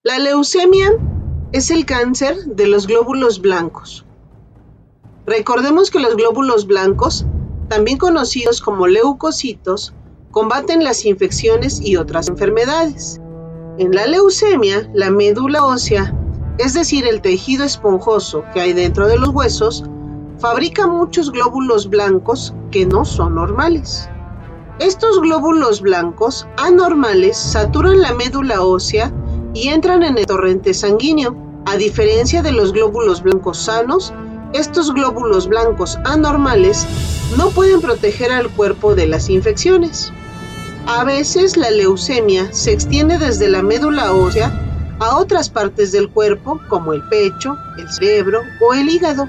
La leucemia es el cáncer de los glóbulos blancos. Recordemos que los glóbulos blancos, también conocidos como leucocitos, combaten las infecciones y otras enfermedades. En la leucemia, la médula ósea, es decir, el tejido esponjoso que hay dentro de los huesos, fabrica muchos glóbulos blancos que no son normales. Estos glóbulos blancos anormales saturan la médula ósea y entran en el torrente sanguíneo. A diferencia de los glóbulos blancos sanos, estos glóbulos blancos anormales no pueden proteger al cuerpo de las infecciones. A veces la leucemia se extiende desde la médula ósea a otras partes del cuerpo, como el pecho, el cerebro o el hígado.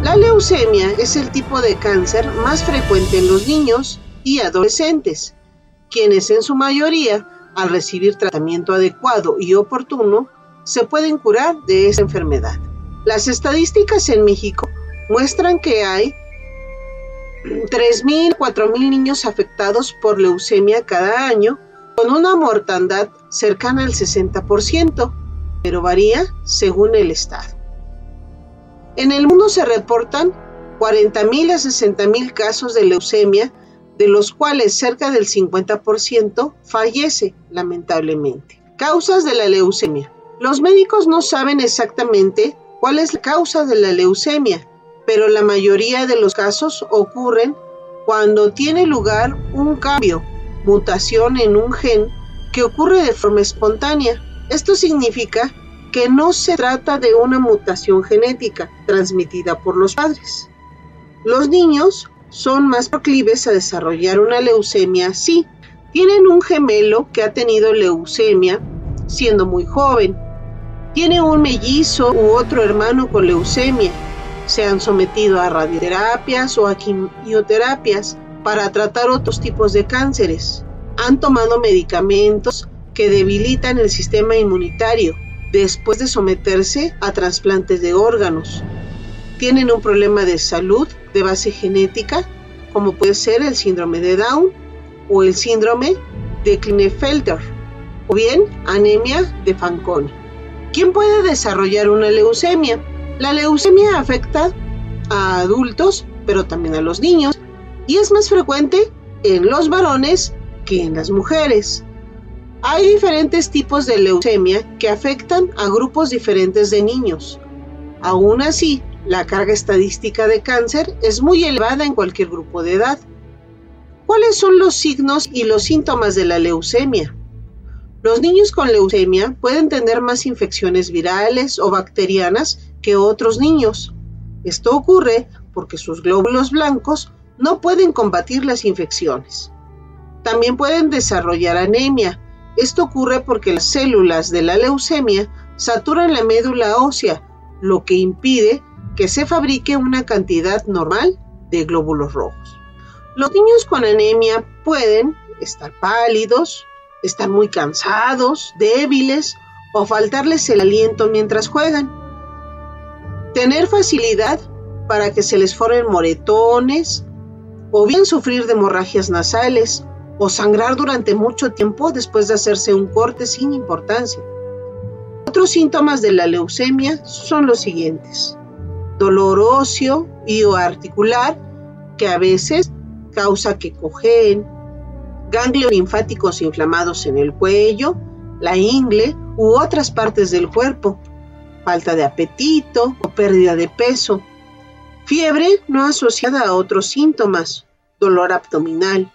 La leucemia es el tipo de cáncer más frecuente en los niños y adolescentes, quienes en su mayoría, al recibir tratamiento adecuado y oportuno, se pueden curar de esta enfermedad. Las estadísticas en México muestran que hay 3,000 a 4,000 niños afectados por leucemia cada año, con una mortandad cercana al 60%, pero varía según el estado. En el mundo se reportan 40,000 a 60,000 casos de leucemia, de los cuales cerca del 50% fallece, lamentablemente. Causas de la leucemia. Los médicos no saben exactamente cuál es la causa de la leucemia, pero la mayoría de los casos ocurren cuando tiene lugar un cambio, mutación en un gen que ocurre de forma espontánea. Esto significa que no se trata de una mutación genética transmitida por los padres. Los niños son más proclives a desarrollar una leucemia si tienen un gemelo que ha tenido leucemia siendo muy joven, tiene un mellizo u otro hermano con leucemia, se han sometido a radioterapias o a quimioterapias para tratar otros tipos de cánceres, han tomado medicamentos que debilitan el sistema inmunitario después de someterse a trasplantes de órganos, tienen un problema de salud de base genética, como puede ser el síndrome de Down o el síndrome de Klinefelter, o bien anemia de Fanconi. ¿Quién puede desarrollar una leucemia? La leucemia afecta a adultos, pero también a los niños, y es más frecuente en los varones que en las mujeres. Hay diferentes tipos de leucemia que afectan a grupos diferentes de niños. Aún así, la carga estadística de cáncer es muy elevada en cualquier grupo de edad. ¿Cuáles son los signos y los síntomas de la leucemia? Los niños con leucemia pueden tener más infecciones virales o bacterianas que otros niños. Esto ocurre porque sus glóbulos blancos no pueden combatir las infecciones. También pueden desarrollar anemia. Esto ocurre porque las células de la leucemia saturan la médula ósea, lo que impide que se fabrique una cantidad normal de glóbulos rojos. Los niños con anemia pueden estar pálidos, estar muy cansados, débiles o faltarles el aliento mientras juegan. Tener facilidad para que se les formen moretones o bien sufrir de hemorragias nasales o sangrar durante mucho tiempo después de hacerse un corte sin importancia. Otros síntomas de la leucemia son los siguientes: dolor óseo y o articular, que a veces causa que cojeen, ganglios linfáticos inflamados en el cuello, la ingle u otras partes del cuerpo, falta de apetito o pérdida de peso, fiebre no asociada a otros síntomas, dolor abdominal.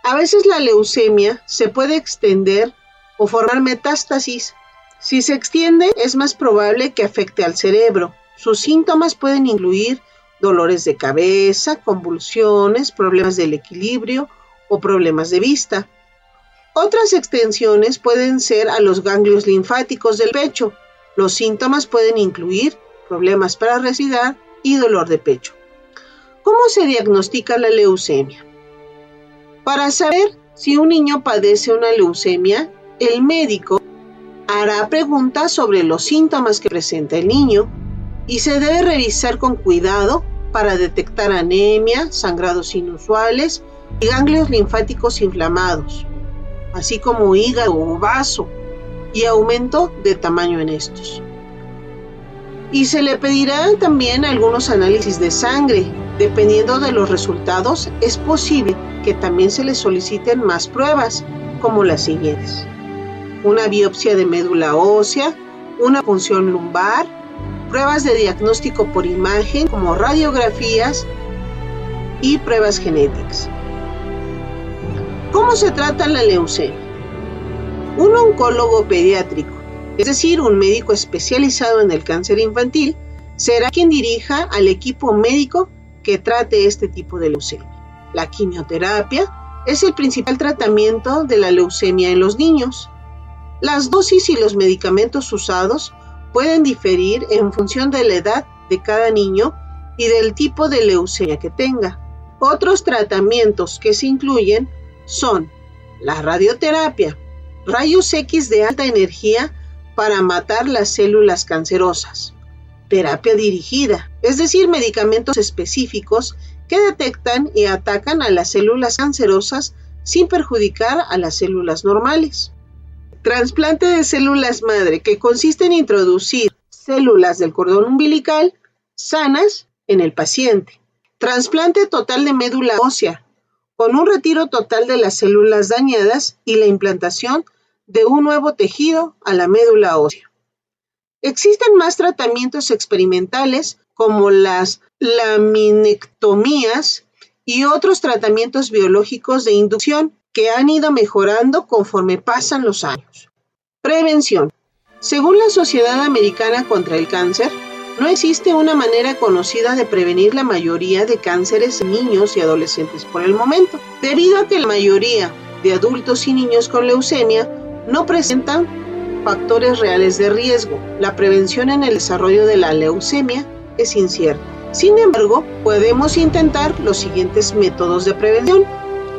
A veces la leucemia se puede extender o formar metástasis. Si se extiende, es más probable que afecte al cerebro. Sus síntomas pueden incluir dolores de cabeza, convulsiones, problemas del equilibrio o problemas de vista. Otras extensiones pueden ser a los ganglios linfáticos del pecho. Los síntomas pueden incluir problemas para respirar y dolor de pecho. ¿Cómo se diagnostica la leucemia? Para saber si un niño padece una leucemia, el médico hará preguntas sobre los síntomas que presenta el niño y se debe revisar con cuidado para detectar anemia, sangrados inusuales y ganglios linfáticos inflamados, así como hígado o vaso. y aumento de tamaño en estos. Y se le pedirán también algunos análisis de sangre. Dependiendo de los resultados, es posible que también se le soliciten más pruebas, como las siguientes: una biopsia de médula ósea, una punción lumbar, pruebas de diagnóstico por imagen como radiografías y pruebas genéticas. ¿Cómo se trata la leucemia? Un oncólogo pediátrico, es decir, un médico especializado en el cáncer infantil, será quien dirija al equipo médico que trate este tipo de leucemia. La quimioterapia es el principal tratamiento de la leucemia en los niños. Las dosis y los medicamentos usados pueden diferir en función de la edad de cada niño y del tipo de leucemia que tenga. Otros tratamientos que se incluyen son la radioterapia, rayos X de alta energía para matar las células cancerosas, terapia dirigida, es decir, medicamentos específicos que detectan y atacan a las células cancerosas sin perjudicar a las células normales. Trasplante de células madre, que consiste en introducir células del cordón umbilical sanas en el paciente. Trasplante total de médula ósea, con un retiro total de las células dañadas y la implantación de un nuevo tejido a la médula ósea. Existen más tratamientos experimentales como las laminectomías y otros tratamientos biológicos de inducción que han ido mejorando conforme pasan los años. Prevención. Según la Sociedad Americana contra el Cáncer, no existe una manera conocida de prevenir la mayoría de cánceres en niños y adolescentes por el momento, debido a que la mayoría de adultos y niños con leucemia no presentan factores reales de riesgo. La prevención en el desarrollo de la leucemia es incierta. Sin embargo, podemos intentar los siguientes métodos de prevención.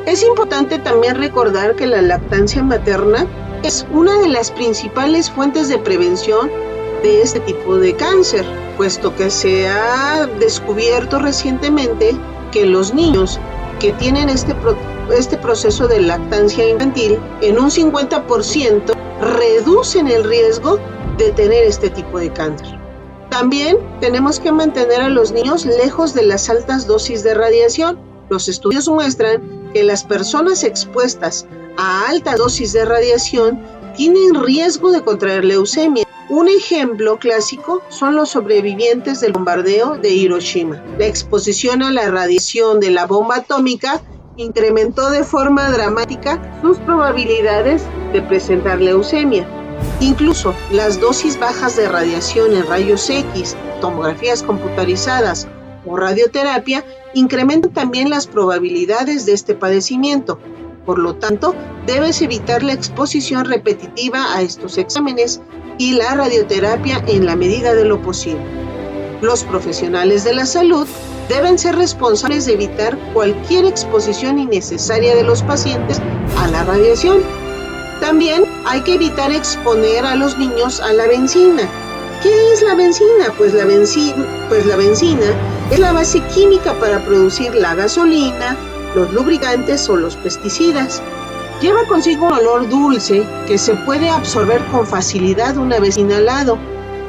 Es importante también recordar que la lactancia materna es una de las principales fuentes de prevención de este tipo de cáncer, puesto que se ha descubierto recientemente que los niños que tienen este proceso de lactancia infantil en un 50% reducen el riesgo de tener este tipo de cáncer. También tenemos que mantener a los niños lejos de las altas dosis de radiación. Los estudios muestran que las personas expuestas a alta dosis de radiación tienen riesgo de contraer leucemia. Un ejemplo clásico son los sobrevivientes del bombardeo de Hiroshima. La exposición a la radiación de la bomba atómica incrementó de forma dramática sus probabilidades de presentar leucemia. Incluso las dosis bajas de radiación en rayos X, tomografías computarizadas o radioterapia incrementan también las probabilidades de este padecimiento. Por lo tanto, debes evitar la exposición repetitiva a estos exámenes y la radioterapia en la medida de lo posible. Los profesionales de la salud deben ser responsables de evitar cualquier exposición innecesaria de los pacientes a la radiación. También hay que evitar exponer a los niños a la benzina. ¿Qué es la benzina? Pues la benzina es la base química para producir la gasolina, los lubricantes o los pesticidas. Lleva consigo un olor dulce que se puede absorber con facilidad una vez inhalado.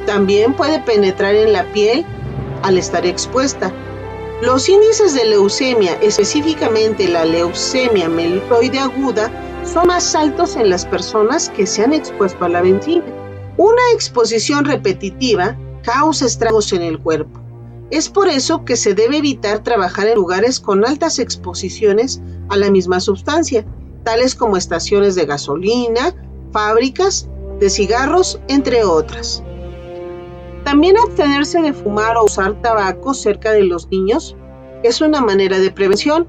También puede penetrar en la piel al estar expuesta. Los índices de leucemia, específicamente la leucemia mieloide aguda, son más altos en las personas que se han expuesto a la benzina. Una exposición repetitiva causa estragos en el cuerpo. Es por eso que se debe evitar trabajar en lugares con altas exposiciones a la misma sustancia, tales como estaciones de gasolina, fábricas de cigarros, entre otras. También abstenerse de fumar o usar tabaco cerca de los niños es una manera de prevención.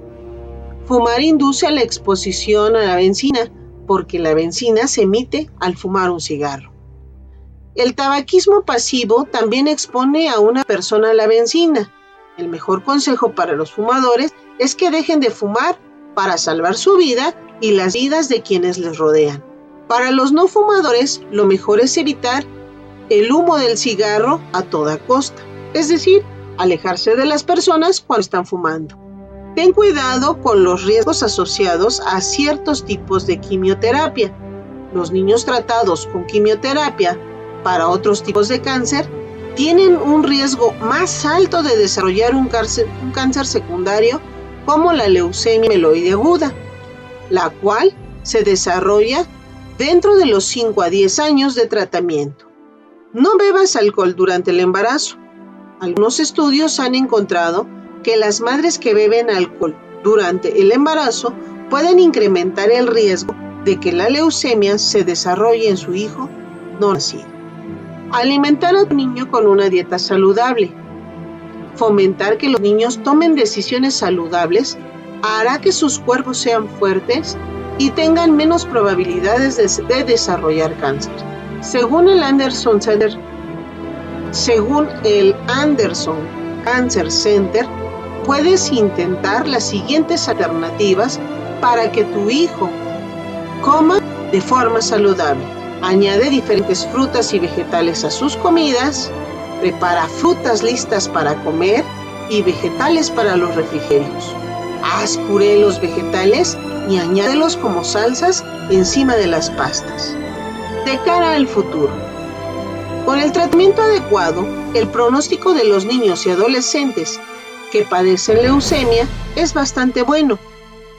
Fumar induce a la exposición a la benzina, porque la benzina se emite al fumar un cigarro. El tabaquismo pasivo también expone a una persona a la benzina. El mejor consejo para los fumadores es que dejen de fumar para salvar su vida y las vidas de quienes les rodean. Para los no fumadores, lo mejor es evitar el humo del cigarro a toda costa, es decir, alejarse de las personas cuando están fumando. Ten cuidado con los riesgos asociados a ciertos tipos de quimioterapia. los niños tratados con quimioterapia para otros tipos de cáncer tienen un riesgo más alto de desarrollar un cáncer secundario como la leucemia mieloide aguda, la cual se desarrolla dentro de los 5 a 10 años de tratamiento. No bebas alcohol durante el embarazo. Algunos estudios han encontrado que las madres que beben alcohol durante el embarazo pueden incrementar el riesgo de que la leucemia se desarrolle en su hijo no nacido. Alimentar a tu niño con una dieta saludable. Fomentar que los niños tomen decisiones saludables hará que sus cuerpos sean fuertes y tengan menos probabilidades de desarrollar cáncer. Según el Anderson Cancer Center, puedes intentar las siguientes alternativas para que tu hijo coma de forma saludable. Añade diferentes frutas y vegetales a sus comidas, prepara frutas listas para comer y vegetales para los refrigerios. Haz puré de los vegetales y añádelos como salsas encima de las pastas. De cara al futuro. Con el tratamiento adecuado, el pronóstico de los niños y adolescentes que padecen leucemia es bastante bueno.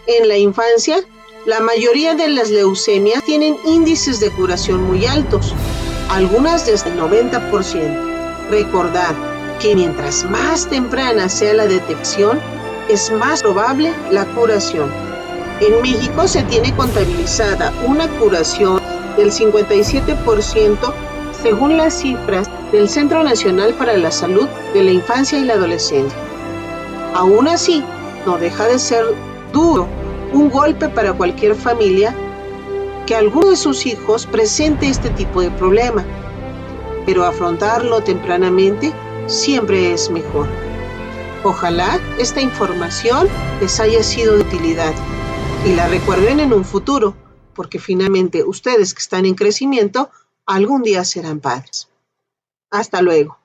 En la infancia, la mayoría de las leucemias tienen índices de curación muy altos, algunas desde el 90%. Recordar que mientras más temprana sea la detección, es más probable la curación. En México se tiene contabilizada una curación del 57% según las cifras del Centro Nacional para la Salud de la Infancia y la Adolescencia. Aún así, no deja de ser duro, un golpe para cualquier familia que alguno de sus hijos presente este tipo de problema, pero afrontarlo tempranamente siempre es mejor. Ojalá esta información les haya sido de utilidad y la recuerden en un futuro, porque finalmente ustedes que están en crecimiento algún día serán padres. Hasta luego.